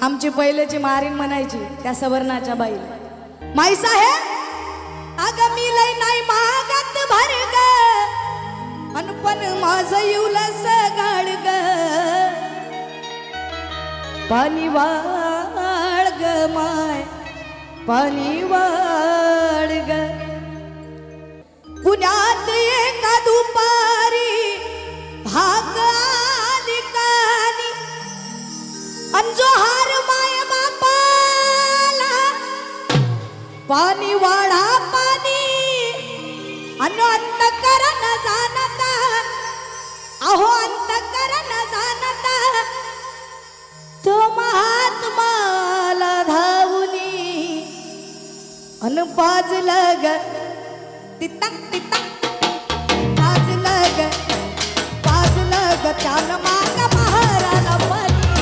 आमची पहिल्याची मारीन म्हणायची त्या सवर्णाच्या बाईला, माई साहेब अग मी लय नाही मागत भर ग, अनपण माझ येऊलस गाड ग, पाणी वाळ ग माय पाणी वाळ ग. पुण्यात एका दुपारी भाग आली कानी, अंजो हार माय बापाला पाणी वाढा पाणी, अन अंत करण जाणता, अहो अंत करण जाणता, तो महात्माला धावुनी अन पाजलं ग तिथं